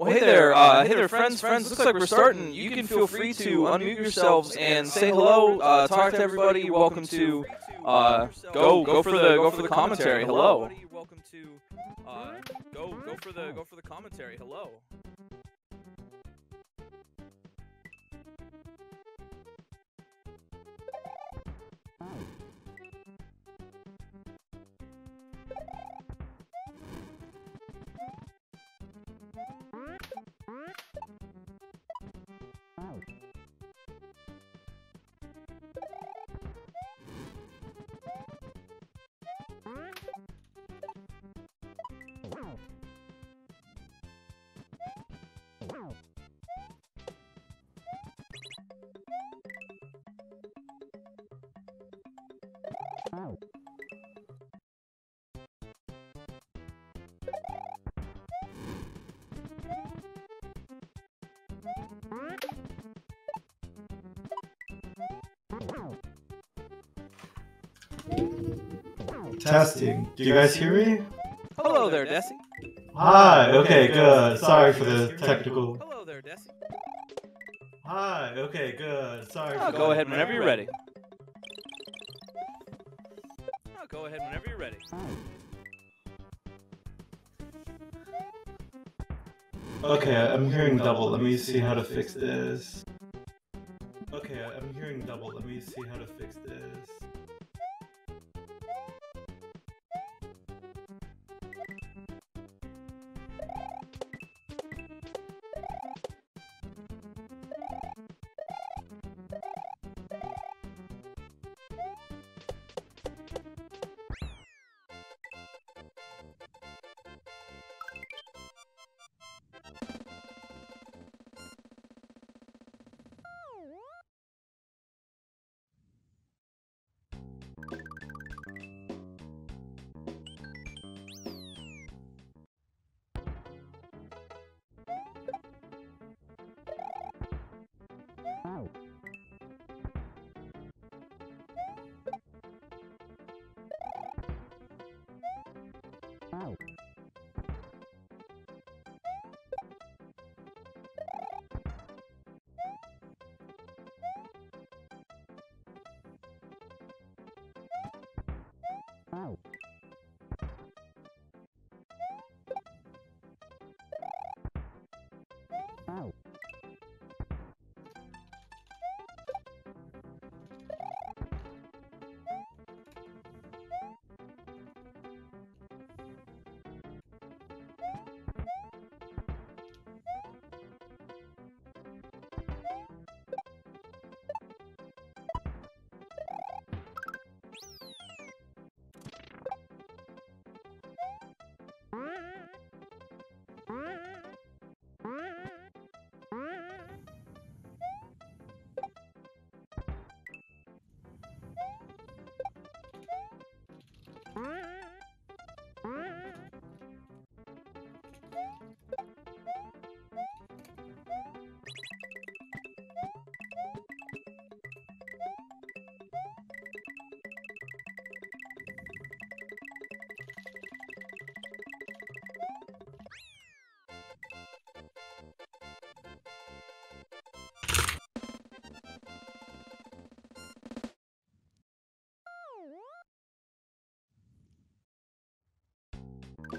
Hey there, friends. Looks like we're starting. You can feel free to unmute yourselves and say hello. Talk to everybody. Welcome to go for the commentary. Hello. Welcome to go for the commentary. Hello. Testing. Do you guys hear me? Hello there, Desi. Hi. Okay, good. Sorry for the technical. Hello there, Desi. Hi. Okay, good. Sorry. Go ahead whenever you're ready. Go ahead whenever you're ready. Okay, I'm hearing double. Let me see how to fix this. Okay, I'm hearing double. Let me see how to fix this.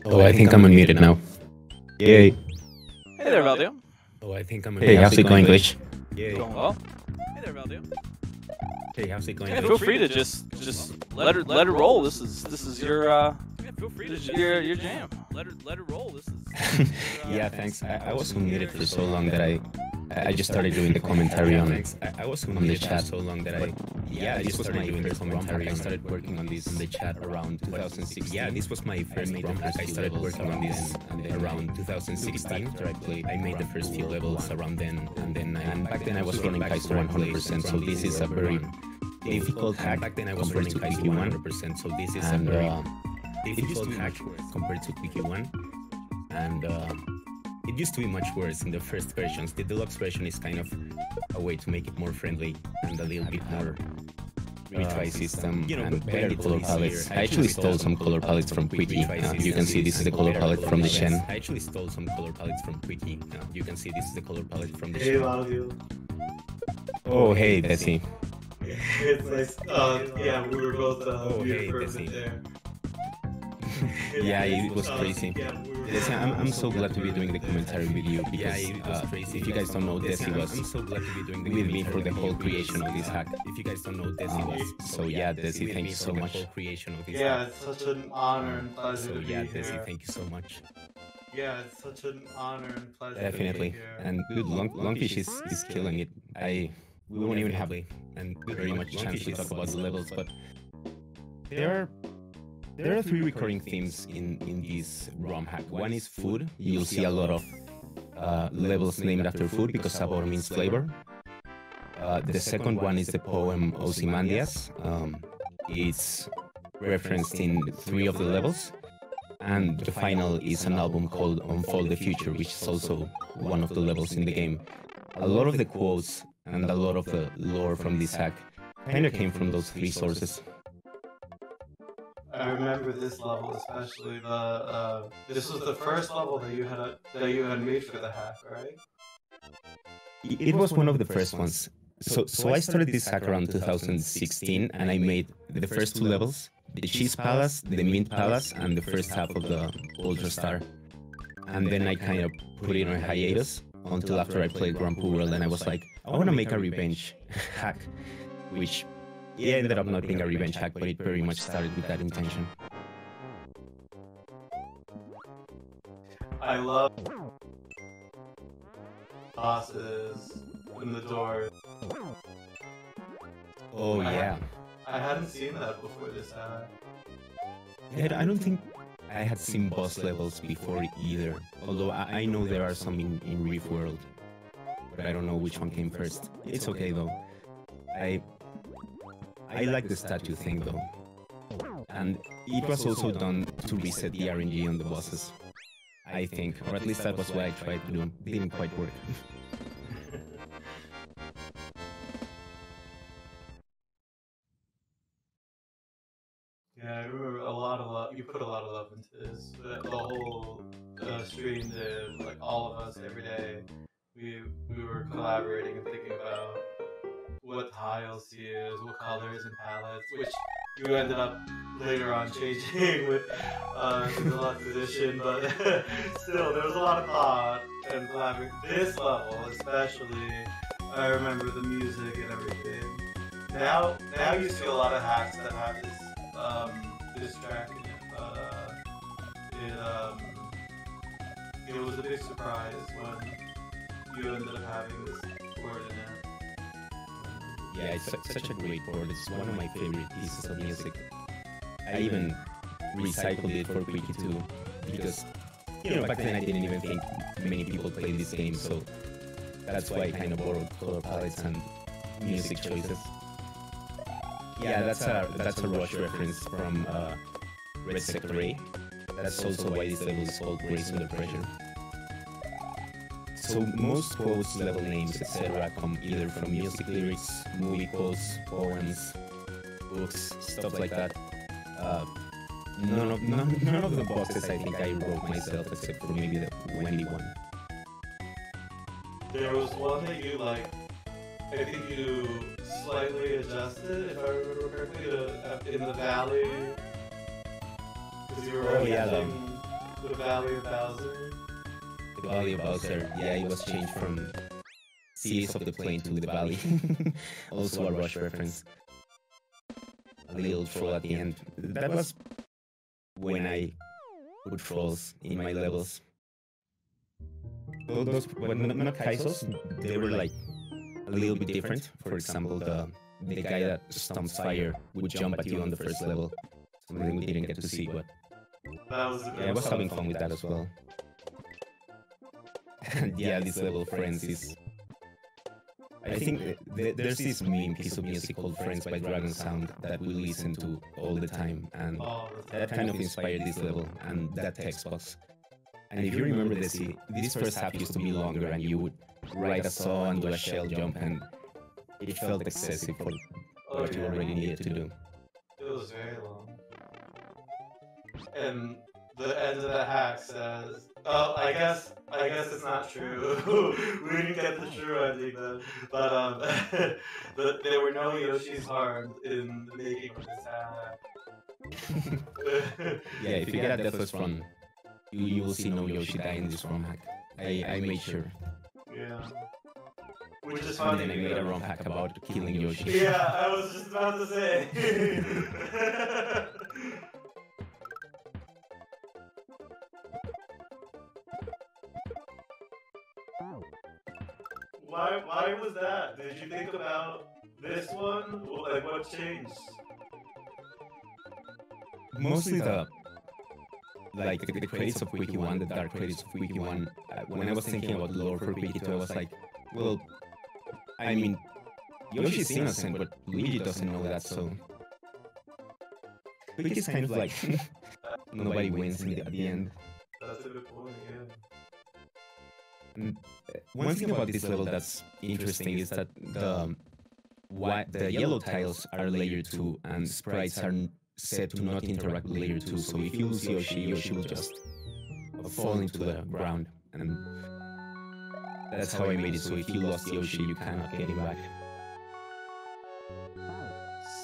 Oh, I think I'm unmuted now. Yay. Hey there, Valdio. Oh, I think I'm unmuted. Hey, how's it going, Glitch? Yay. Going well. Hey there, Valdio. Hey, how's it going? Yeah, feel free to just let it roll. This is your your jam. Let it roll. This is yeah, thanks. I was unmuted for so long that I just started doing the commentary on the chat so long that I just started doing the commentary. I started working on this in the chat around 2016. Yeah, this was my first ROM hack. I started working on this around 2016. I made the first few levels around then, and back then I was running Kaiser 100%. So this is a very difficult hack. Back then I was running Kaiser 100%. So this is a very difficult hack compared to QQ1, and it used to be much worse in the first versions. The deluxe version is kind of a way to make it more friendly and a little bit more retry system and better color palettes. I actually stole some color palettes from Quickie. You can see this is the color palette from the Shen. I actually stole some color palettes from Quickie. You can see this is the color palette from the Hey, Shen. Valdio. Oh, hey, Desi. It's nice. Yeah, we were both here for a bit there. Yeah, it was crazy. Yeah, we were Desi, I'm so glad to be doing the commentary with you because if you guys don't know, Desi was with me for the whole creation of this hack. If you guys don't know, Desi was. So yeah, Desi, thank you so much. Yeah, it's such an honor and pleasure So to be yeah, here. Desi, thank you so much. Yeah, it's such an honor and pleasure Definitely. to be here. And dude, Lungfish is killing it. We won't even have very much chance to talk about the levels, but there are three recurring themes in this ROM hack. One is food. You'll see a lot of levels named after food because sabor means flavor. The second one is the poem Ozymandias. It's referenced in 3 of the levels. And the final is an album called Unfold the Future, which is also one of the levels in the game. A lot of the quotes and a lot of the lore from this hack kind of came from those 3 sources. I remember this level especially. This was the first level that you had made for the hack, right? It was one of the first ones. So I started this hack around 2016, and I made the first 2 levels, the Cheese Palace, the Mint Palace, and the first half of the Ultra Star. And then I kind of put it on hiatus until after I played Grand Poo World, and I was like, I want to make a revenge hack, which ended up not being a revenge hack, but it very much started with that intention. I love bosses in the door. Oh yeah. I hadn't seen that before this hack. Yeah, I don't think I had seen boss levels before either, although I know there are some in Reef World, but I don't know which one came first. It's okay though. I like the statue thing though, and it was also done to reset the RNG on the bosses, I think, or at least that was what I tried to do. Didn't quite work. Yeah, I remember a lot of love. You put a lot of love into this. The whole stream did, like all of us every day. We were collaborating and thinking about what tiles to use, what colors and palettes, which you ended up later on changing with the Deluxe edition, but still, there was a lot of thought and collaboration. This level, especially, I remember the music and everything. Now you see a lot of hacks that have this track in it, but it was a big surprise when you ended up having this word in it. Yeah, it's such a great board. It's one of my favorite pieces of music. I even recycled it for Quickie too, because back then I didn't even think many people played this game, so that's why I kind of borrowed color palettes and music choices. Yeah, that's a Rush reference from Red Sector A. That's also why this level is called Grace Under Pressure. So most quotes, level names, etc. come either from music lyrics, movie quotes, poems, books, stuff like that. None of the boxes I think I wrote myself, except for maybe the Wendy one. There was one that you I think you slightly adjusted, if I remember correctly, in the valley. Because you were the Valley of Bowser. The Valley of Bowser, yeah, it was changed from Seas of the Plain to the Valley. Also a Rush reference. A little troll at the end. That was when I put trolls in my levels. Those not Kaisos, they were like a little bit different. For example, the guy that stomps fire would jump at you on the first level. Something we didn't get to see, but That was yeah, I was having fun with that as well. And yeah, this level Friends is... I think there's this meme piece of music called Friends by Dragon Sound that we listen to all the time, and that kind of inspired this level and that text box. And if you remember this first half used to be longer, and you would ride a saw and do a shell jump, and it felt excessive for what you already needed to do. It was very long. And the end of the hack says, "Oh, I guess it's not true. We didn't get the true ending then." But there were no Yoshis harmed in the making of this hack. Yeah, if you get a deathless run, you will see no Yoshi die in this ROM hack. I made sure. Yeah. Which is And funny. then I made a ROM hack about killing Yoshi. Yeah, I was just about to say. Why was that? Did you think about this one? Like, what changed? Mostly the credits of Wiki 1, the dark credits of Wiki 1. When I was thinking about the lore for Wiki 2, I was like, well, I mean, Yoshi's innocent, but Luigi doesn't know that, so Wiki's kind of like nobody wins at the end. That's a good point, yeah. And one thing about this level that's interesting is that the yellow tiles are layer 2 and sprites are set to not interact with layer 2, so if you lose Yoshi, Yoshi will just fall into the ground, and that's how I made it, so if you lost Yoshi, you cannot get him back.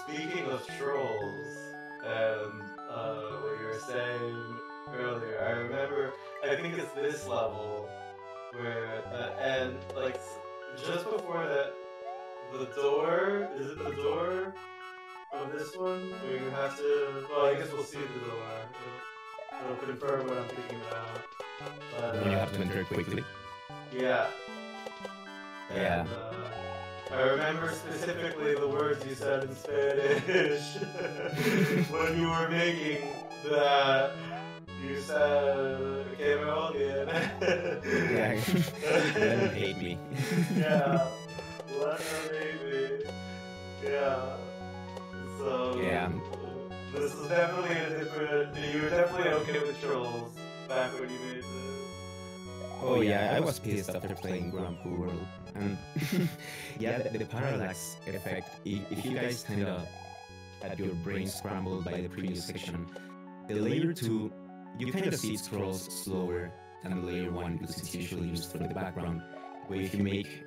Speaking of trolls, and what you were saying earlier, I remember, I think it's this level, where at the end, like, just before that, the door, is it the door of this one? Where you have to, well, I guess we'll see the door. It'll confirm what I'm thinking about. But, When you have to enter quickly. yeah. Yeah. And, I remember specifically the words you said in Spanish when you were making that. You said, "Que me odien." Yeah, let them hate me. Yeah, let them hate me. Yeah. So. Yeah. This is definitely a different. You were definitely okay with trolls back when you made this. Oh yeah, I was pissed after playing Grand Poo World. And yeah, the parallax effect, if you guys kinda had your brain scrambled by the previous section, the layer 2, you kinda see it scrolls slower than the layer 1 because it's usually used for the background. But if you make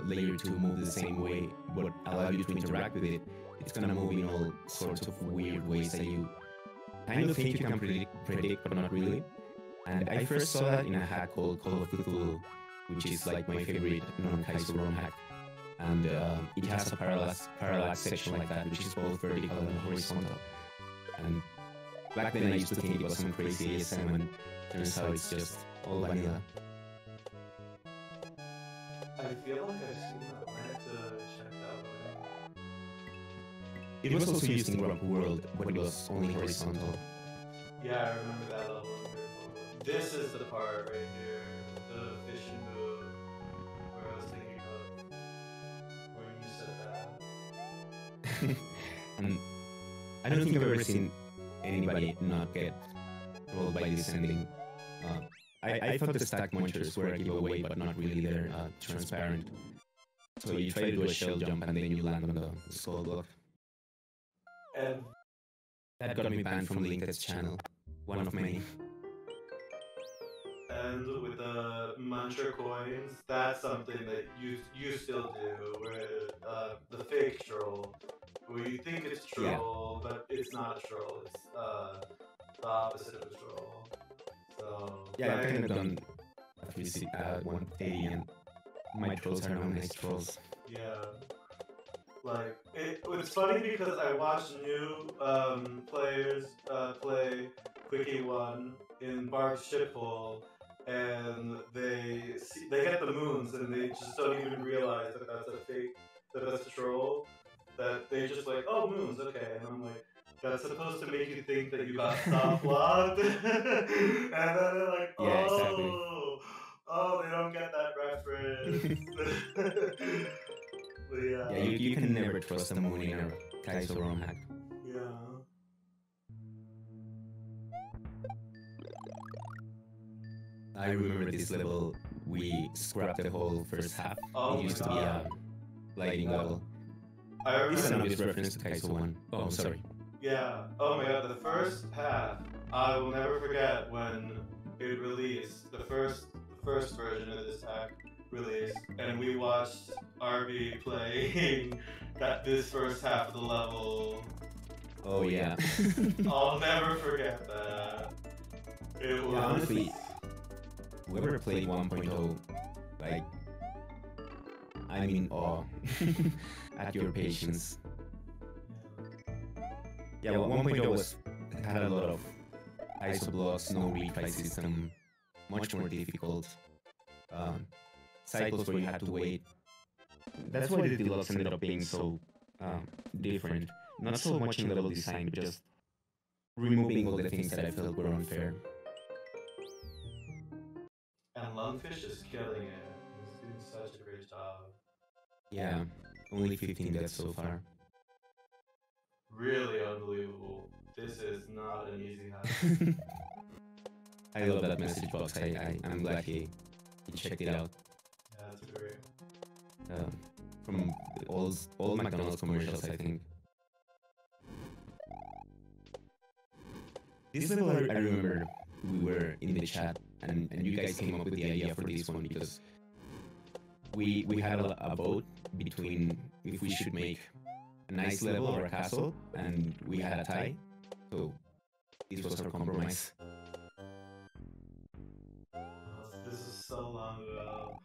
layer 2 move the same way, but allow you to interact with it, it's gonna move in all sorts of weird ways that you kind of think you can predict but not really. And I first saw that in a hack called Call of Cthulhu, which is like my favorite non-Kaizo ROM hack. And it has a parallax section like that, which is both vertical and horizontal. And back then I used to think it was some crazy ASM, and turns out it's just all vanilla. I feel like I've seen that. I have to check that one. It was also used in Grand World, but it was only horizontal. Yeah, I remember that level. This is the part right here, the fishing move, where I was thinking of when you said that. And I don't think I've ever seen anybody not get rolled by this ending. I thought the stack munchers were a giveaway, but not really. They're transparent. So you try to do a shell jump and then you land on the skull block. And That got me banned from Linked's channel. One of many. and with the mantra coins, that's something that you still do, where the fake troll, where you think it's troll, but it's not a troll. It's the opposite of a troll. So Yeah, I've kind of done a 180, and my trolls are now nice trolls. yeah. Like, it's funny because I watched new players play Quickie 1 in Barb's Shiphole, and they get the moons, and they just don't even realize that that's a fake, that that's a troll, that they just like, oh, moons, okay, and I'm like, that's supposed to make you think that you got stop blocked, and then they're like, oh, Yeah, exactly. oh, they don't get that reference. But yeah. Yeah, you can never trust the moon in a Kaizo ROM hack. Yeah. I remember this level, we scrapped the whole first half. Oh It used my to be a God. lighting level. I This is an remember. obvious reference to Kaizo 1. Oh, I'm sorry. Yeah. Oh my god, the first half, I will never forget when it released. The first version of this hack released, and we watched RB playing this first half of the level. Oh, yeah. I'll never forget that. It was. Yeah, honestly, whoever played 1.0, like, I'm in awe at your patience. Yeah, well, 1.0 had a lot of ISO blocks, no retry system, much more difficult. Cycles where you had to wait. That's why the Deluxe ended up being so different. Not so much in level design, but just removing all the things that I felt were unfair. And Lungfish is killing it. He's doing such a great job. Yeah, only 15 deaths so far. Really unbelievable. This is not an easy hack. I love that message box. I'm glad he checked it out. Yeah, that's great. From all McDonald's commercials, I think. This level, I remember we were in the chat, and you guys came up with the idea for this one because we had a vote between if we should make a nice level or a castle, and we had a tie. So this was our compromise. This is so long ago.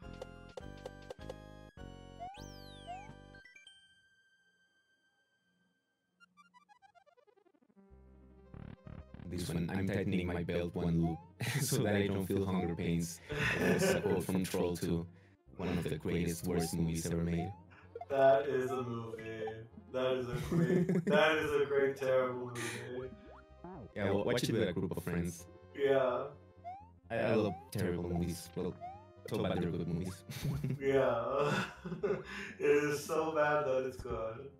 This one, I'm tightening my belt one loop so that I don't feel hunger pains. That's a quote from Troll 2, one of the greatest, worst movies ever made. That is a movie. That is a great, terrible movie. Yeah, well, watch it with a group of friends. Yeah. I love terrible movies. Well, so bad they're good movies. Yeah. It is so bad that it's good.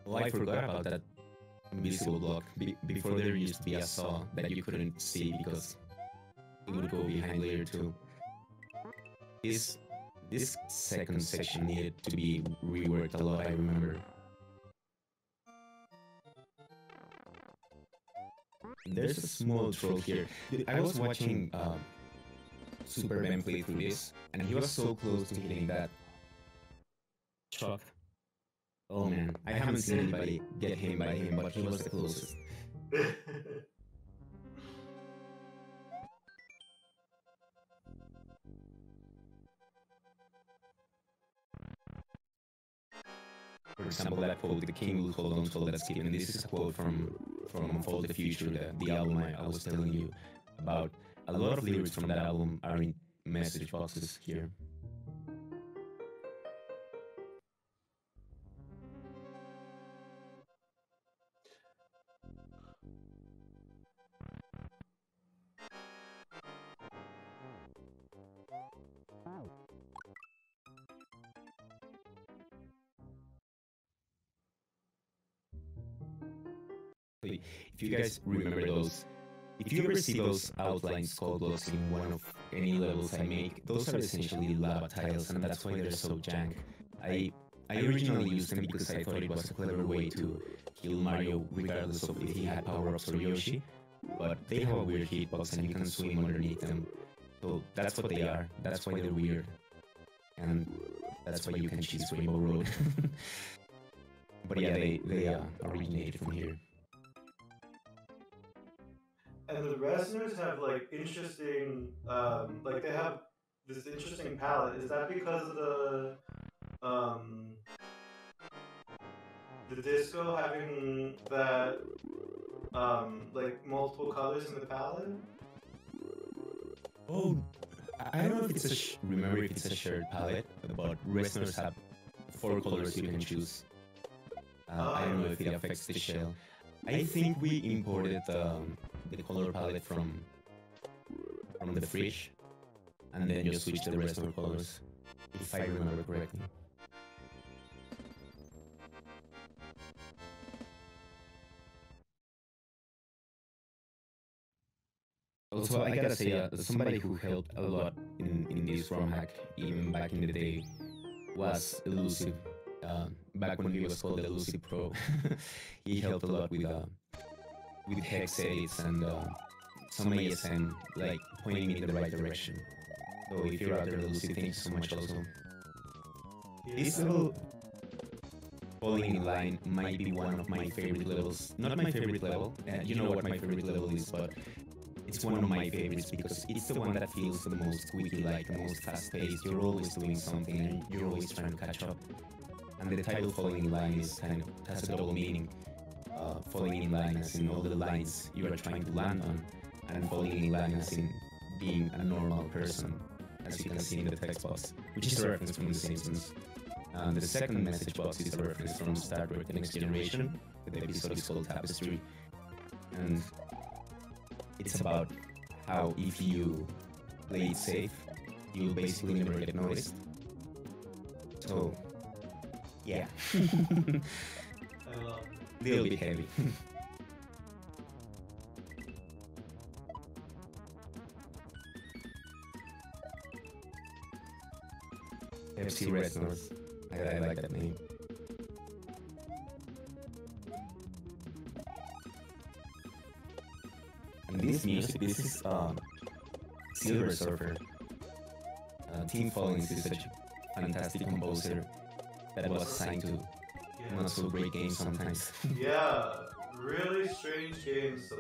Well, I forgot about that invisible block. Before there used to be a saw that you couldn't see because it would go behind layer 2. This second section needed to be reworked a lot, I remember. There's a small troll here. Dude, I was watching Super Ben play through this, and he was so close to hitting that chuck. Oh man, I haven't seen anybody get him by him, but he was the closest. For example, that quote, "The king will hold on to all that's given." This is a quote from Unfold the Future, the album I was telling you about. A lot of lyrics from that album are in message boxes here. If you guys remember those, if you ever see those outline skull blocks in one of any levels I make, those are essentially lava tiles, and that's why they're so jank. I originally used them because I thought it was a clever way to kill Mario regardless of if he had power-ups or Yoshi, but they have a weird hitbox and you can swim underneath them. So that's what they are, that's why they're weird. And that's why you can choose Rainbow Road. But yeah, they originated from here. And the resoners have like interesting, like they have this interesting palette. Is that because of the disco having that, like multiple colors in the palette? Oh, I don't know if it's remember if it's a shared palette, but resoners have 4 colors you can choose. I don't know if it affects the shell. I think we imported the color palette from the fridge, and then just switched the rest of the colors, if I remember correctly. Also, I gotta say, somebody who helped a lot in this ROM hack, even back in the day, was Elusive. Back when he was called Elusive Pro, he helped a lot with hex edits and some ASM, like pointing me in the right direction. So if you're out there, Elusive, thank you so much also. This little falling in line might be one of my favorite levels. Not my favorite level, you know what my favorite level is, but it's one of my favorites because it's the one that feels the most wiki-like, the most fast-paced. You're always doing something and you're always trying to catch up. And the title falling in line is kind of has a double meaning. Falling in line as in all the lines you are trying to land on, and falling in line as in being a normal person, as you can see in the text box, which is a reference from The Simpsons. The second message box is a reference from Star Trek: The Next Generation. The episode is called Tapestry, and it's about how if you play it safe, you'll basically never get noticed. So, yeah. I love it. Little bit heavy. FC Red North. I like that name. And this music, this is Silver Surfer. Tim Follins is such a fantastic composer that was assigned to not so great games sometimes. Yeah, really strange games.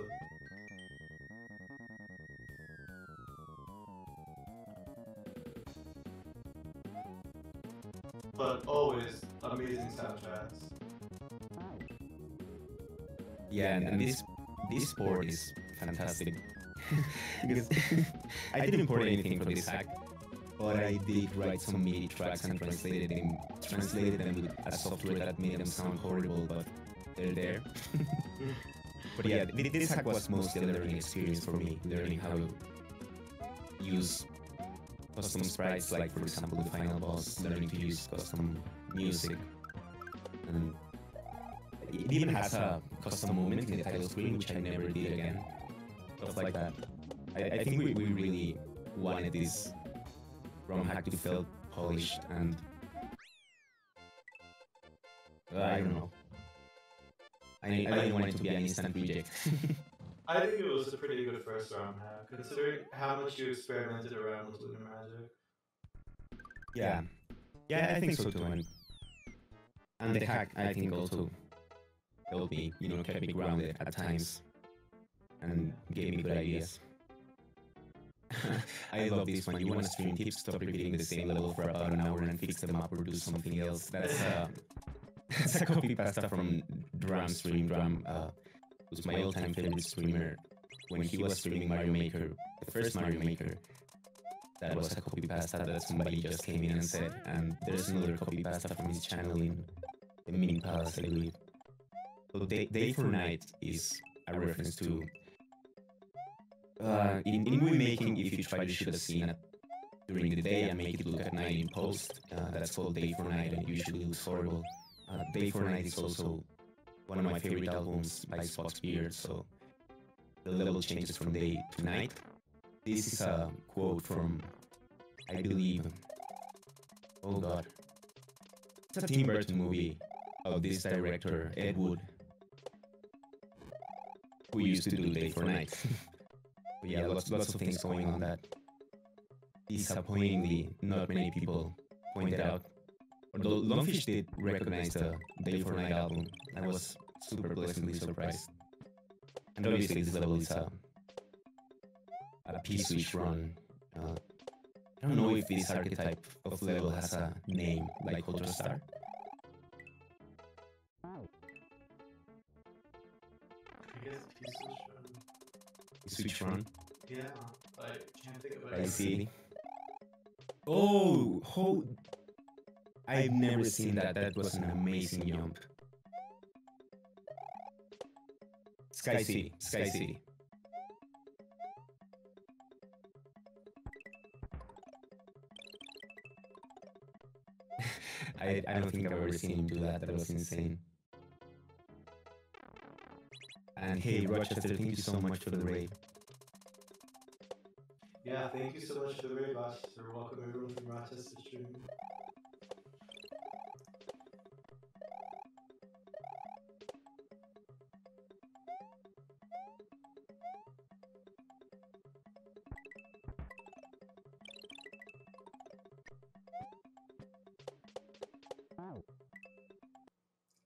But always amazing soundtracks. Yeah, and this port is fantastic because I didn't port anything for this hack, but I did write some MIDI tracks and translated them with a software that made them sound horrible, but they're there. But yeah, this hack was mostly a learning experience for me, learning how to use custom sprites, like for example the final boss, learning to use custom music, and it even has a custom moment in the title screen, which I never did again. Stuff like that. I think we really wanted this ROM hack to feel polished, and I don't know. I didn't want it to be an instant reject. I think it was a pretty good first round hack, considering how much you experimented around with Lunar Magic. Yeah, I think so too. And the hack, I think, also helped me, kept me grounded at times, and gave me good ideas. I love this one. You want to stream tips, stop repeating the same level for about an hour and fix them up or do something else. That's a copy pasta from Drum Stream. Drum was my all-time favorite streamer when he was streaming Mario Maker, the first Mario Maker. That was a copy pasta that somebody just came in and said, and there's another copy pasta from his channel in the Mini Palace, I believe. So Day for Night is a reference to in movie making. If you try to shoot a scene during the day and make it look at night in post, that's called Day for Night, and it usually looks horrible. Day for Night is also one of my favorite albums by Spock's Beard, so the level changes from day to night. This is a quote from, I believe, oh god, it's a Tim Burton movie of this director, Ed Wood, who used to do Day for Night. But yeah, lots of things going on that disappointingly not many people pointed out. Although Lungfish did recognize the Day for Night album, I was super pleasantly surprised. And obviously this level is a P-switch run. I don't know if this archetype of level has a name like Ultra Star. I guess P-switch run. Yeah, I can't think of it. I see. Oh, I've never seen that. That was an amazing jump. Sky City. I don't think I've ever seen him do that. That was insane. And hey, Rochester, thank you so much for the raid. Yeah, thank you so much for the raid, Rochester. Welcome everyone from Rochester stream.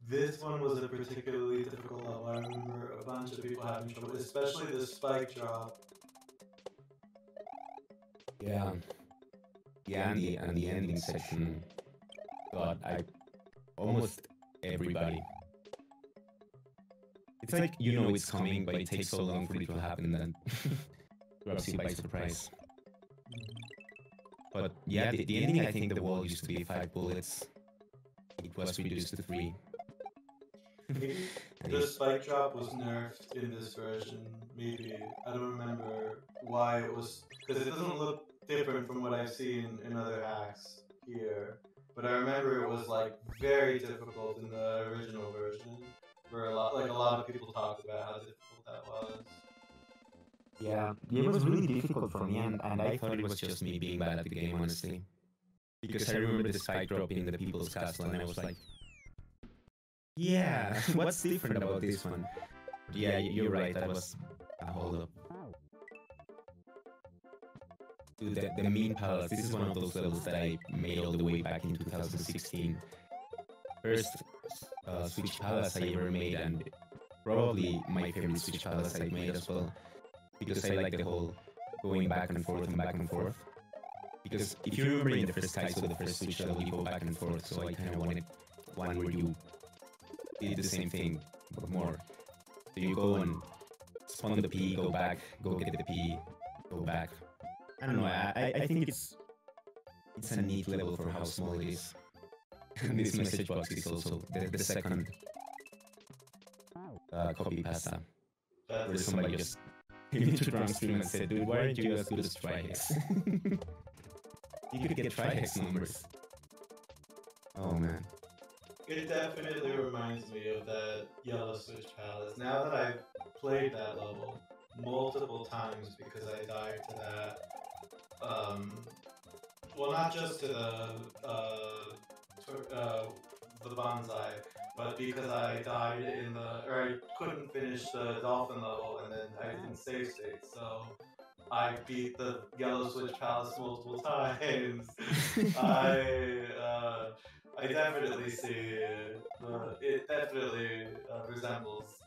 This one was a particularly difficult level. I remember a bunch of people having trouble, especially the spike drop. Yeah. Yeah, and the ending section. God, almost everybody. It's like you know it's coming, but it takes so long for it to happen that grabs you by surprise. But yeah, the ending, I think the wall used to be 5 bullets. It was reduced to 3. Maybe the spike drop was nerfed in this version. Maybe. I don't remember why it was, because it doesn't look different from what I've seen in other hacks here. But I remember it was like very difficult in the original version, where a lot of people talked about how difficult that was. Yeah, it was really difficult for me, and I thought it was just me being bad at the game, honestly. Because I remember the spike drop in the people's castle, and I was like, yeah, what's different about this one? Yeah, you're right, that was a hold up. Dude, the Mean Palace, this is one of those levels that I made all the way back in 2016. First Switch Palace I ever made, and probably my favorite Switch Palace I've made as well. Because I like the whole going back and forth and back and forth. Because if you remember in the first Kaizo, the first Switch level, you go back and forth, so I kind of wanted one where you did the same thing, but more. So you go and spawn the P, go back, go get the P, go back. I don't know, I think it's a neat level for how small it is. And this message box is also the second copy pasta, where somebody just came into drunk stream and said, dude, why aren't you as good as Trihex? You could get Trihex numbers. Oh man. It definitely reminds me of that Yellow Switch Palace. Now that I've played that level multiple times because I died to that, well, not just to the bonsai, but because I died or I couldn't finish the dolphin level and then I didn't save state, so I beat the Yellow Switch Palace multiple times. I definitely see it definitely resembles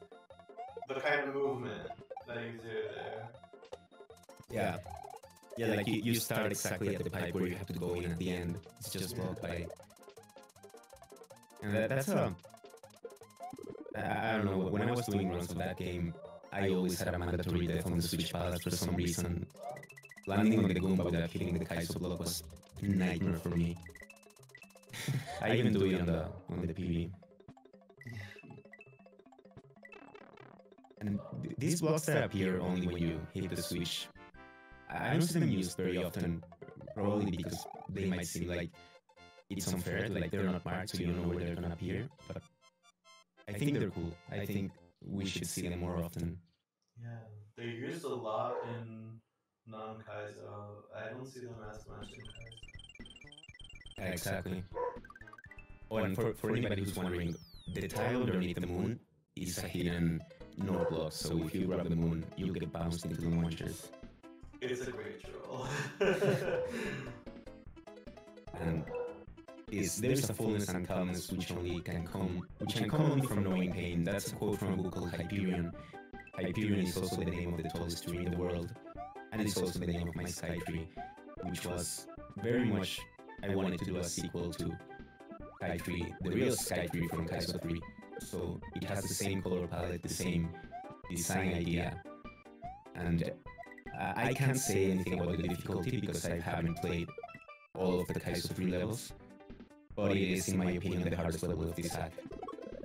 the kind of movement that you do there. Yeah. Yeah, like you start exactly at the pipe where you have to go in at the end. It's just blocked by... And that's I don't know, when I was doing runs of that game, I always had a mandatory death on the Switch Palace for some reason. Landing on the Goomba without hitting the Kaizo block was a nightmare for me. I even do it on the PV. And these blocks that appear only when you hit the switch, I don't see them used very often, probably because they might seem like it's unfair, like they're not marked so you don't know where they're gonna appear, but I think they're cool. I think we should see them more often. Yeah, they're used a lot in non-Kaizo. I don't see them as much in Kaizo. Exactly. Oh, and for anybody who's wondering, the tile underneath the moon is a hidden no block, so if you grab the moon, you'll get bounced into the launchers. It's a great troll. And there's a fullness and calmness which can come only from knowing pain. That's a quote from a book called Hyperion. Hyperion is also the name of the tallest tree in the world, and it's also the name of my sky tree, which was very much I wanted to do a sequel to Sky Tree, the real Sky Tree from Kaizo 3. So it has the same color palette, the same design idea, and I can't say anything about the difficulty because I haven't played all of the Kaizo 3 levels, but it is, in my opinion, the hardest level of this hack,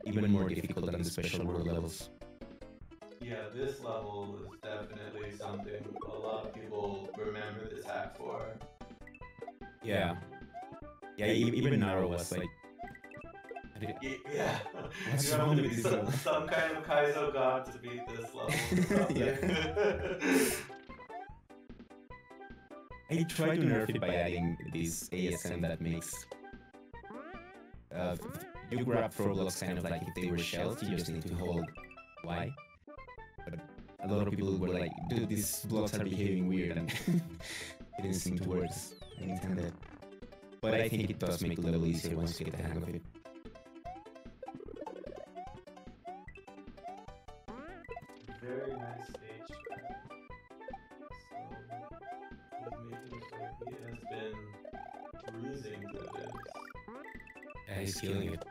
even more difficult than the special world levels. Yeah, this level is definitely something a lot of people remember this hack for. Yeah. Yeah, even Naro was like... Yeah. What's you wrong have to with be this level? some kind of Kaizo god to beat this level. Yeah. I try to nerf it by adding this ASM that makes you grab 4 blocks kind of like if they were shells, you just need to hold Y. But a lot of people were like, dude, these blocks are behaving weird, and it didn't seem to work as intended. But I think it does make it a little easier once you get the hang of it. Very nice stage track. So, making sure he has been cruising through this. Yeah, he's killing it.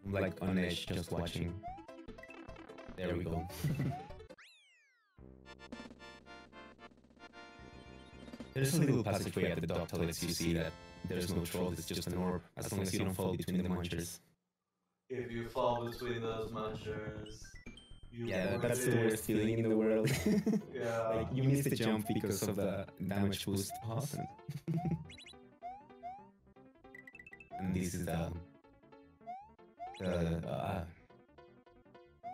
I'm like on edge just watching. There we go. There's a little passageway at the dock that lets you see that there's no troll, it's just an orb, as long as you don't fall between the munchers. If you fall between those munchers, yeah, that's the worst feeling in the world. Yeah. Like, you missed the jump because of the damage boost. Awesome. And this is the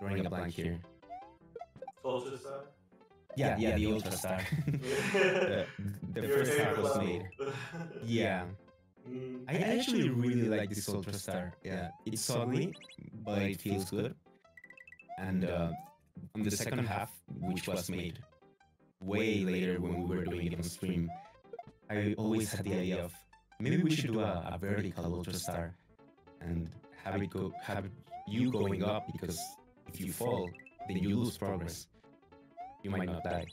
drawing a blank here. Ultra Star? Yeah, the Ultra Star. the first half was made. Yeah. I actually really like this Ultra Star. Yeah, it's ugly, but it feels good. And on the second half, which was made way later when we were doing it on stream, I always had the idea of maybe we should do a vertical Ultra Star and have you going up, because if you fall, then you lose progress. You might not die.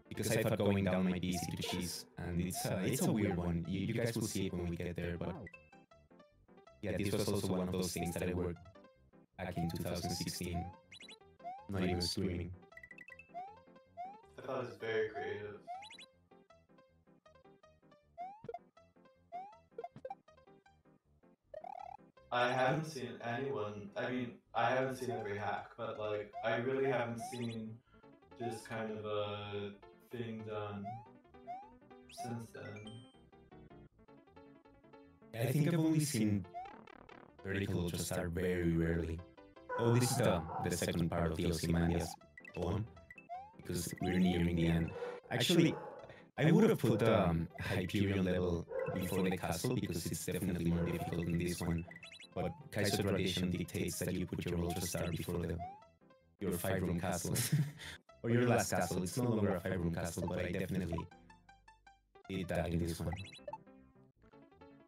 Because I thought going down might be easy to cheese, and it's a weird one. You guys will see it when we get there, but yeah, this was also one of those things that I worked back in 2016. Not even screaming. I thought it was very creative. I haven't seen anyone, I mean, I haven't seen every hack, but like, I really haven't seen this kind of a thing done since then. I think I've only seen vertical Ultra Star very rarely. Oh, this is the second part of the Ozymandias poem, because we're nearing the end. Actually, I would have put Hyperion level before the castle, because it's definitely more difficult than this one. But Kaiser tradition dictates that you put your Ultra Star before your 5-room castle. Or your last castle. It's no longer a 5-room castle, but I definitely did that in this one.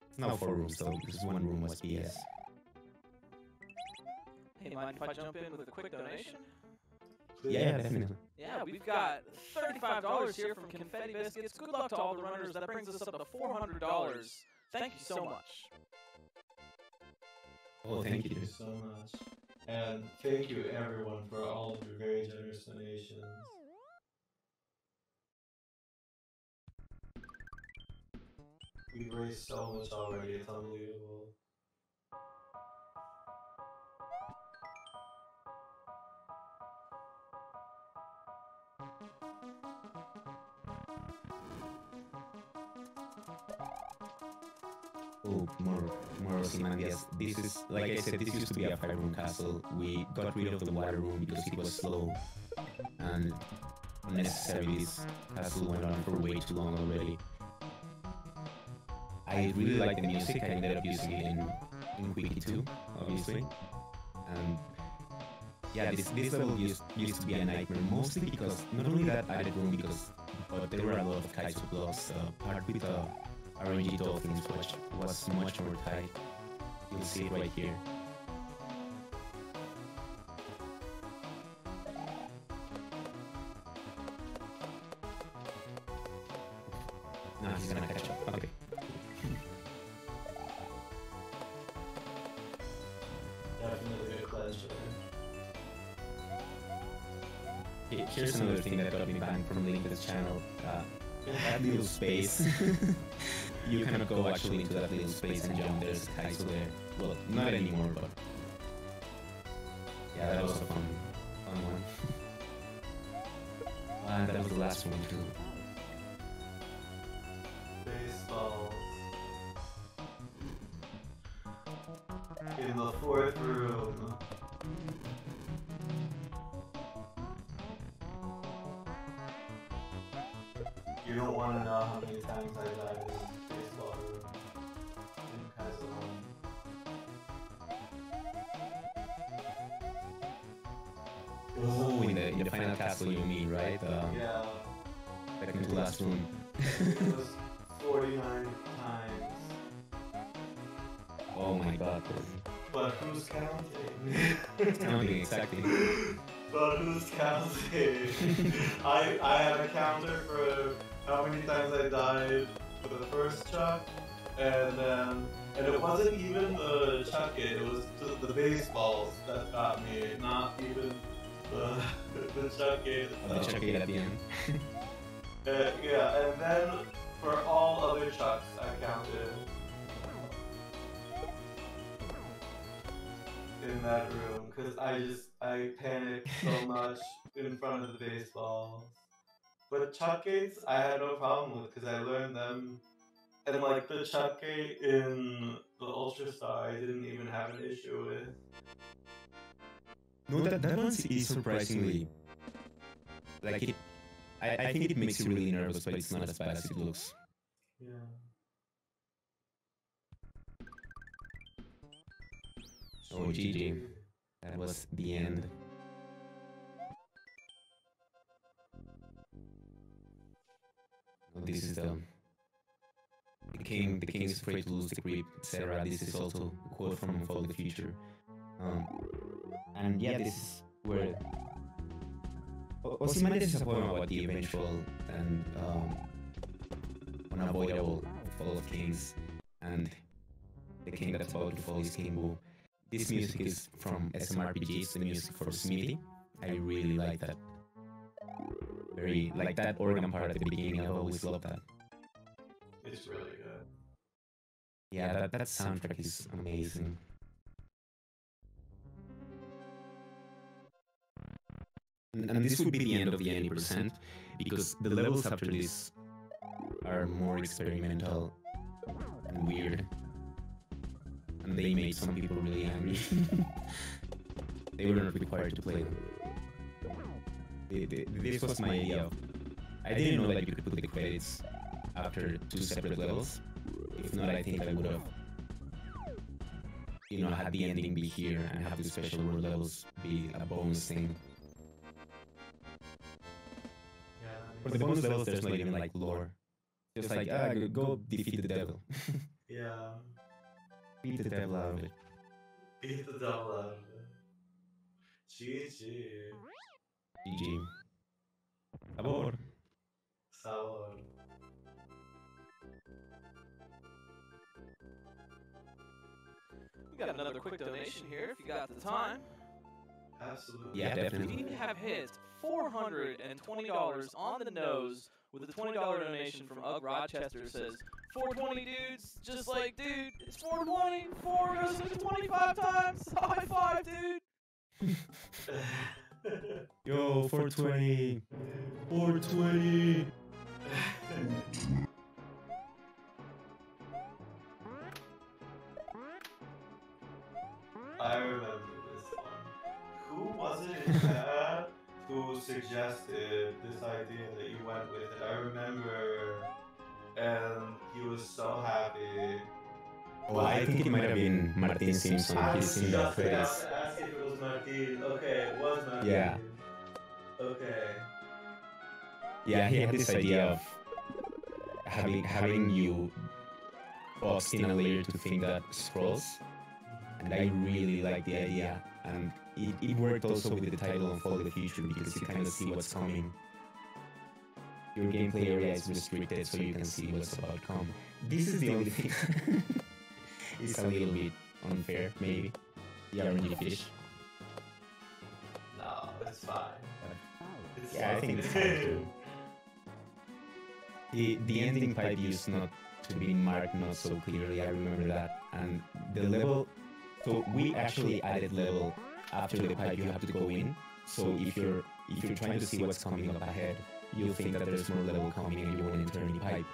It's now 4 rooms though, because 1 room was BS. Hey, mind if I jump in with a quick donation? Yeah, definitely. Yeah, we've got $35 here from Confetti Biscuits. Good luck to all the runners. That brings us up to $400. Thank you so much. Oh, thank you. Thank you so much. And thank you everyone for all of your very generous donations. We've raised so much already, it's unbelievable. Oh, more Ozymandias. This is, like I said, this used to be a 5-room castle. We got rid of the water room because it was slow. And unnecessarily, this castle went on for way too long already. I really like the music. I ended up using it in Wiki 2, obviously. And yeah, this level used to be a nightmare, mostly because, not only that added room, but there were a lot of Kaizo blocks. Part with RNG Dolphins was much more tight. You'll see it right here. No, he's gonna catch up. Okay. Definitely a pleasure. Here's another thing that got me banned from Nintendesi's channel. That little space. You cannot go actually into that little space and jump. There's a Kaizo there. Well, not anymore, but yeah, that was a fun one. And that was the last one too. Thank the fourth room. You don't want to know how many times I died in the baseball room in Kaiserland. Oh, in the final castle, you mean, right? Yeah. Second to last room. It was 49 times. Oh my god. But who's counting? Counting, exactly. But who's counting? I had a counter for how many times I died for the first chuck, and it wasn't even the chuck it was the baseballs that got me, not even the chuck it. The chuck it at the end. Yeah, and then for all other chucks I counted in that room because I panicked so much in front of the baseballs. But chuck gates I had no problem with because I learned them, and like the chuck gate in the Ultra Star I didn't even have an issue with. No, that one is surprisingly like it. I think it makes you really nervous, but it's not as bad as it looks. Yeah. Oh, GG. That was the end. This is the king. The king is afraid to lose the grip, etc. This is also a quote from Unfold the Future. And yeah, this is where Ozymandias is a poem about the eventual and unavoidable fall of kings, and the king that's about to fall is King Boo. This music is from SMRPGs, the music for Smithy. I really like that. Very like that organ part at the beginning. I've always loved that. It's really good. Yeah, that soundtrack is amazing. And this would be the end of the any percent, because the levels after this are more experimental and weird, and they made some people really angry. They were not required to play them. This was my idea. I didn't know that you could put the credits after two separate levels. If not, I think I would have, had the ending be here and have the special world levels be a bonus thing. For the bonus levels, there's not even like lore. Just like, go defeat the devil. Yeah. Beat the devil out of it. Beat the devil out of it. GG. GG. Sabor. Sabor. We got another quick donation here if you got the time. Absolutely. Yeah, definitely. We have hit $420 on the nose with a $20 donation from Ugg Rochester. Says 420 dudes, just like dude, it's 420. 4 goes to 25 times. High five, dude. Yo, 420. 420. I remember this one. Who was it in chat who suggested this idea that you went with it? I remember, and he was so happy. Oh, I think it might have been Martin Simpson. He's in that I phrase. asked if it was Martin. Okay, it was Martin. Yeah. Okay. Yeah, he had this idea of having you boxed in a layer to think that scrolls. And I really like the idea, and it worked also with the title Unfold the Future, because you kind of see what's coming. Your gameplay area is restricted, so you can see what's about to come. This is the only thing. It's a little bit unfair, maybe. The RNG fish. No, it's fine. It's Yeah, I think it's fine too. The ending pipe used not to be marked not so clearly, I remember that. And the level... So we actually added level after the pipe you have to go in. So if you're trying to see what's coming up ahead, you'll think that there's more level coming and you won't enter any pipe.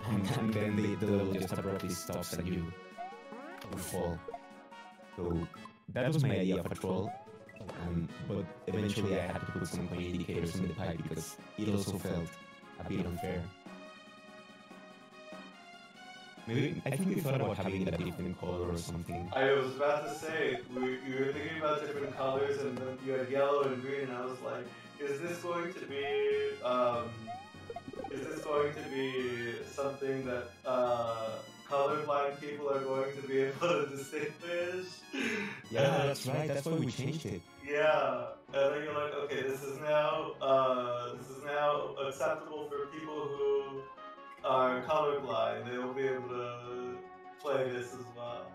And then the level just abruptly stops and you fall. So that was my idea of a troll. But eventually I had to put some coin indicators in the pipe because it also felt a bit unfair. Maybe I think we thought about having it a different color or something. I was about to say, you were thinking about different colors, and then you had yellow and green, and I was like, is this going to be something that colorblind people are going to be able to distinguish? Yeah, that's right. That's why we changed it. Yeah, and then you're like, okay, this is now acceptable for people who are colorblind. They will be able to play this as well.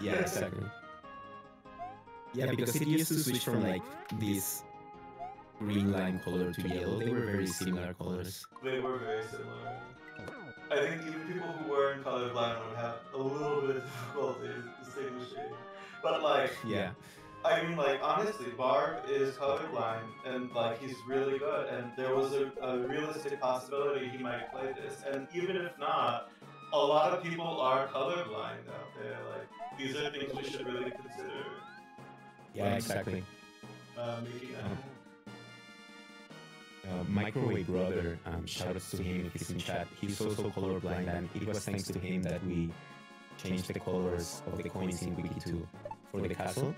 Yeah, exactly. Yeah, because it used to switch from like this green lime color to yellow. They were very similar colors. They were very similar. I think even people who weren't colorblind would have a little bit of difficulty distinguishing. But like, Yeah. I mean, like, honestly, Barb is colorblind, and like, he's really good, and there was a realistic possibility he might play this, and even if not, a lot of people are colorblind out there. Like, these are things we should really consider. Yeah, exactly. Making that. Microwave Brother, shoutouts to him if he's in chat. He's also colorblind, and it was thanks to him that we changed the colors of the coins in Wiki 2 for the castle.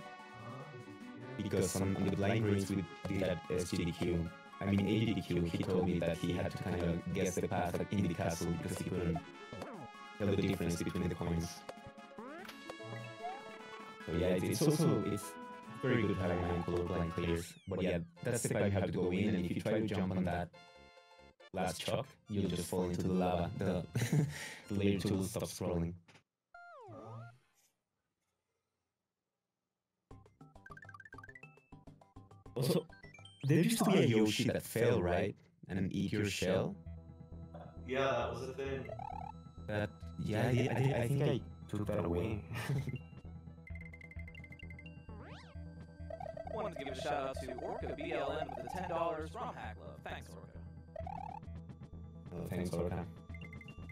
Because on the blind rings we did at SGDQ, I mean AGDQ, he told me that he had to kind of guess the path in the castle because he couldn't tell the difference between the coins. So yeah, it's very good having 9 colorblind players. But yeah, that's the pipe you have to go in, and if you try to jump on that last chalk, you'll just fall into the lava. The layer 2 will stop scrolling. Also, there used to be a Yoshi that fell, right? And eat your shell? Yeah, that was a thing. That, yeah, I think I took that away. Wanted to give a shout out to Orca BLM with the $10 ROM hack love. Thanks, Orca. Thanks, Orca.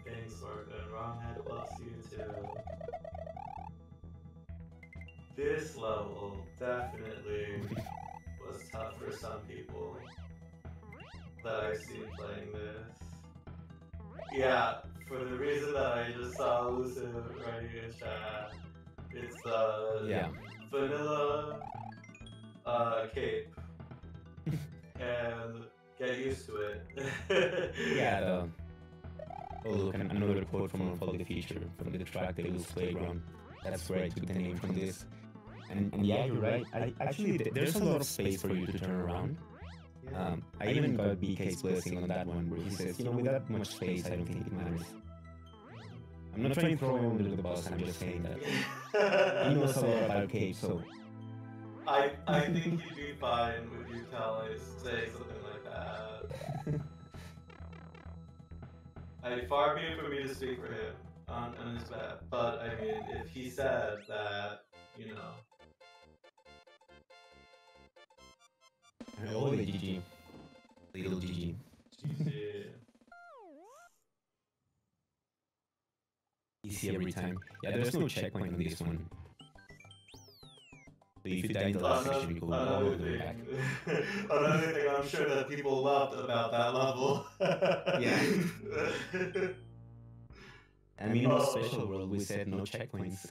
Thanks, Orca. Ron had loves you too. This level definitely was tough for some people that I've seen playing this. Yeah, for the reason that I just saw Lucid writing in chat, it's yeah. vanilla cape, and get used to it. Yeah, oh look, another quote from Unfold the Feature, from the track Deluxe Playground. That's where I took the name from this. And yeah, you're right. Actually, there's a lot of space for you to turn around. I even got BK's blessing on that one, where he says, you know, with that much space, I don't think it matters. I'm not trying to throw him under the bus, I'm just saying that he knows a lot about Cape, so... I think he'd be fine with you saying something like that. Far be it for me to speak for him on his behalf, but I mean, if he said that, you know... Oh, the GG. Little GG. GG. Easy every time. Yeah, there's no checkpoint on this one. So if you die in the last section, you go all the way back. Another thing I'm sure that people loved about that level. Yeah. I mean, in the special world, we said no checkpoints.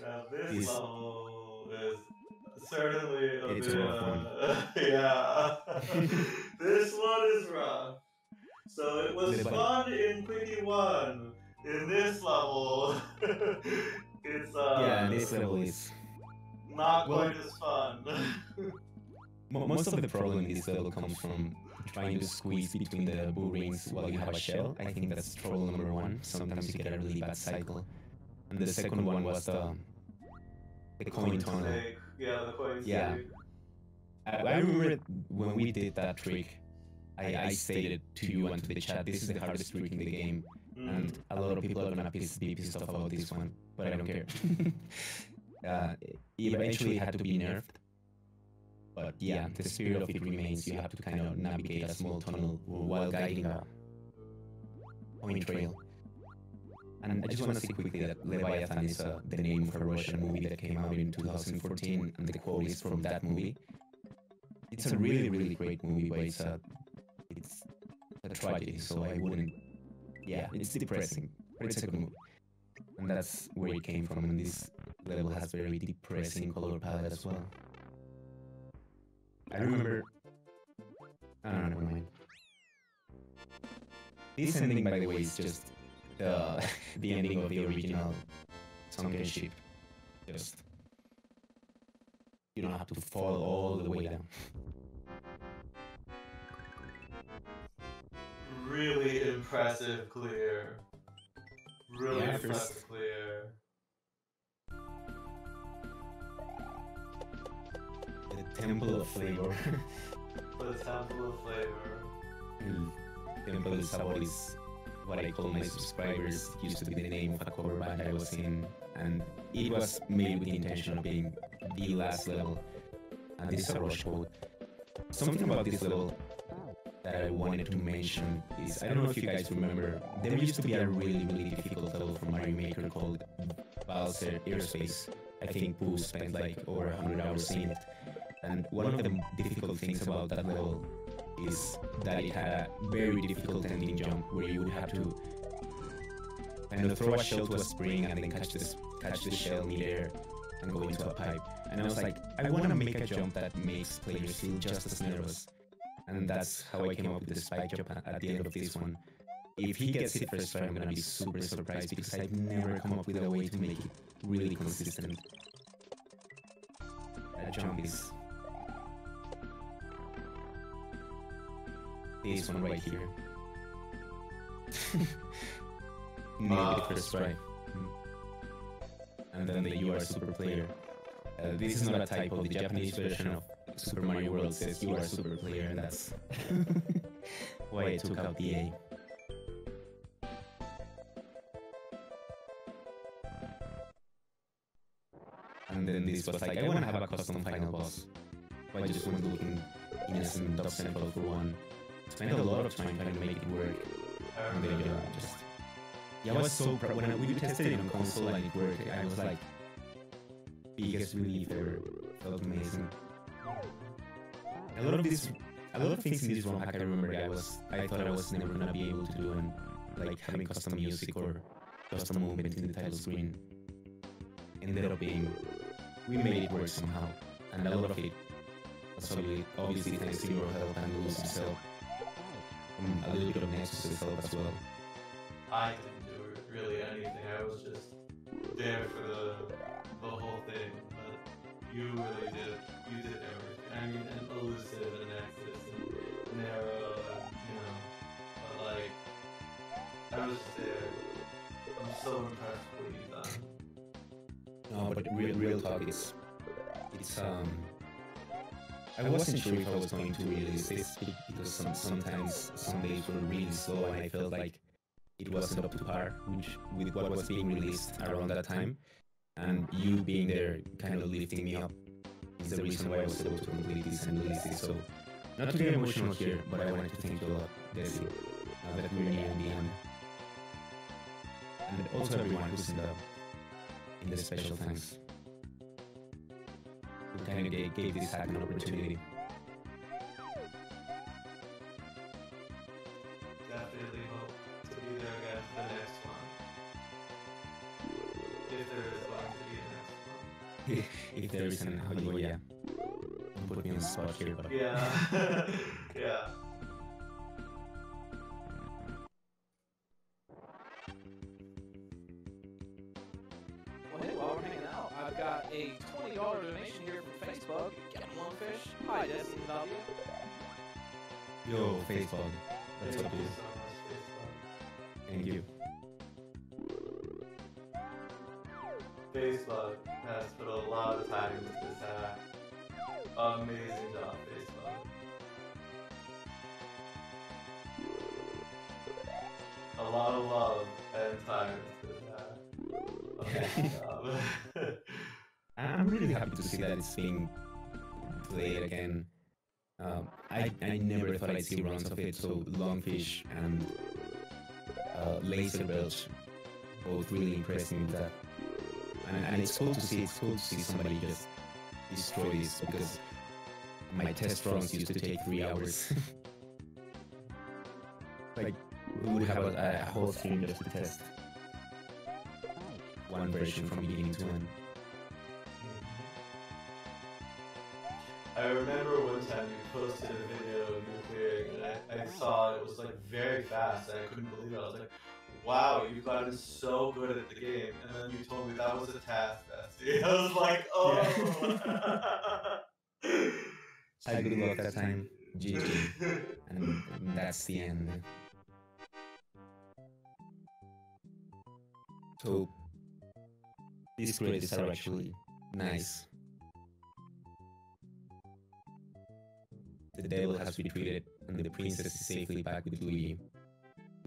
Now, this level is certainly a it's bit, rough yeah. This one is rough. So it was fun in Quickie 1. In this level, it's yeah, this level is not quite as fun. Most of the problem in this level comes from trying to squeeze between the bull rings while you have a shell. I think that's trouble number 1. Sometimes you get a really bad cycle. And the second one was the coin tunnel. Yeah, the coin yeah. I remember when we did that trick, I stated to you and to the chat, this is the hardest trick in the game. And a lot of people are gonna be pissed off about this one, but I don't care. It eventually had to be nerfed. But yeah, the spirit of it remains. You have to kind of navigate a small tunnel while guiding a point trail. And I just want to say quickly that Leviathan is the name of a Russian movie that came out in 2014, and the quote is from that movie. It's a really, really great movie, but it's a tragedy, so I wouldn't. Yeah, it's depressing, but it's a good movie. And that's where it came from, and this level has very depressing color palette as well. I remember... I don't know, never mind. This ending, by the way, is just the, the ending of the original sunken ship. Just... You don't have to fall all the way down. Really impressive clear. Really impressive clear. The Temple of Flavor. The Temple of Flavor. Temple of Sabor is what I call my subscribers. It used to be the name of a cover band I was in, and it was made with the intention of being the last level. And this is a rush code. Something about this level that I wanted to mention is, I don't know if you guys remember, there used to be a really, really difficult level from Mario Maker called Valdio Airspace. I think Pooh spent like over 100 hours in it. And one of the difficult things about that level is that it had a very difficult ending jump where you would have to kind of throw a shell to a spring and then catch the shell midair and go into a pipe. And I was like, I want to make a jump that makes players feel just as nervous. And that's how I came up with the spike jump at the end of this one. If he gets it first try, I'm gonna be super surprised because I've never come up with a way to make it really consistent. That jump is... this one right here. Maybe the first try. And then the you are super player. This is not a typo. The Japanese version of Super Mario World says you are super player, and that's why I took out the A. And then this was like, I want to have a custom final boss. So I just went looking innocent Dog Central for one. Spent a lot of time trying to make it work. And then just... yeah, I was so proud. When we tested it on console and it worked, I was like, biggest relief ever. Felt amazing. A lot of things in this ROM hack I remember I thought I was never gonna be able to do, and like having custom music or custom movement in the title screen ended up being, we made it work somehow, and a lot of it was obviously thanks to your help and Lucy's help, a little bit of Nexus's help as well. I didn't do really anything. I was just there for the whole thing, but you really did. You did everything. I mean, and Elusive and Nexus and Narrow, and, you know, but like, I was just there. I'm so impressed with what you've done. No, but real talk, it's I wasn't sure if I was going to release this because sometimes some days were really slow and I felt like it wasn't up to par with what was being released around that time. And you being there kind of lifting me up is the reason why I was able to complete this and release it. So, not to get emotional here, but I wanted to thank you a lot, Desi, now that we're nearing the end. And also everyone who's in the special thanks. Who kind of gave this hack an opportunity. Definitely hope to be there again for the next one. If there is going to be a next one. If there isn't, how do you, yeah. Don't put me on the spot here, but... yeah. Yeah. Well, hey, while we're hanging out, I've got a $20 donation here from Facebook. Get lungfish. Hi, Desi and Valdio. Yo, Facebook. That's Thank up to you you. so much, Facebook. Thank you. Facebook has put a lot of time into this hack. Amazing job, Facebook. A lot of love and time into this hack. Amazing job. I'm really happy to see that it's being played again. I never thought I'd see runs of it, so Lungfish and Laser Belch both really impressed me with that. And it's cool to see. It's cool to see somebody just destroy this, because my test runs used to take 3 hours. Like, we would have a whole stream just to test one version from beginning to end. I remember one time you posted a video of you clearing, and I saw it was like very fast, and I couldn't believe it. I was like, wow, you've gotten so good at the game. And then you told me that was a task, Bessie. I was like, oh. I good luck that time. GG. And that's the end. So, these credits are actually nice. The devil has retreated, and the princess is safely back with Luigi.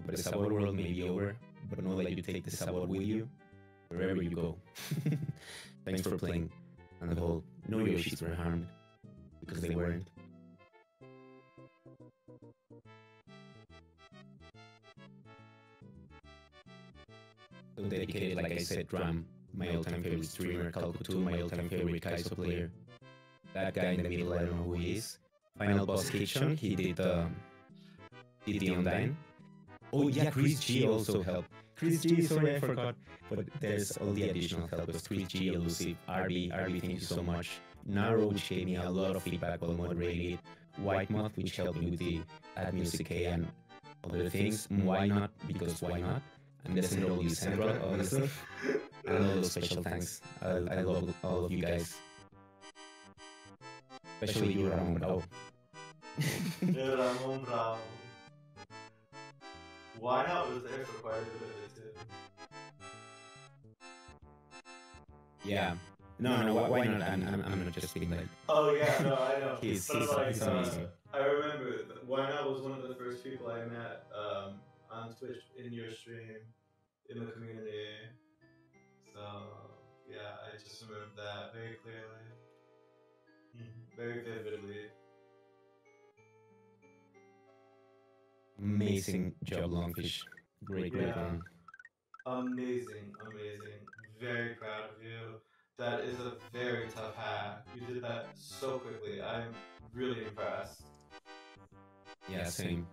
But the Sabor world may be over, but know that you take the Sabor with you wherever you go. Thanks for playing, and the whole no Yoshis were harmed, because they weren't. So dedicated, like I said, Dram, my all-time favorite streamer, Calco2, my all-time favorite Kaizo player. That guy in the middle, I don't know who he is. Final boss Kitchen, he did the Undyne. Oh yeah, Chris G also helped. Chris G, sorry I forgot, but there's all the additional help. It was Chris G, Elusive, RB, thank you so much. Naro, which gave me a lot of feedback while moderating it. White Moth, which helped me with the Add Music K and other things. Why not? Because why not? And SNW Central, all the stuff. And all those special thanks. I love all of you guys. Especially you, Ramon Bravo. Ramon Bravo. Why not was there for quite a bit of it too. Yeah. No, why not? I'm not just being like. Oh yeah, no, I know. He's like, amazing. I remember Why Not was one of the first people I met on Twitch in your stream in the community. So yeah, I just remember that very clearly, very vividly. Amazing job, Lungfish. Great one. Amazing. Very proud of you. That is a very tough hack. You did that so quickly. I'm really impressed. Yeah, same.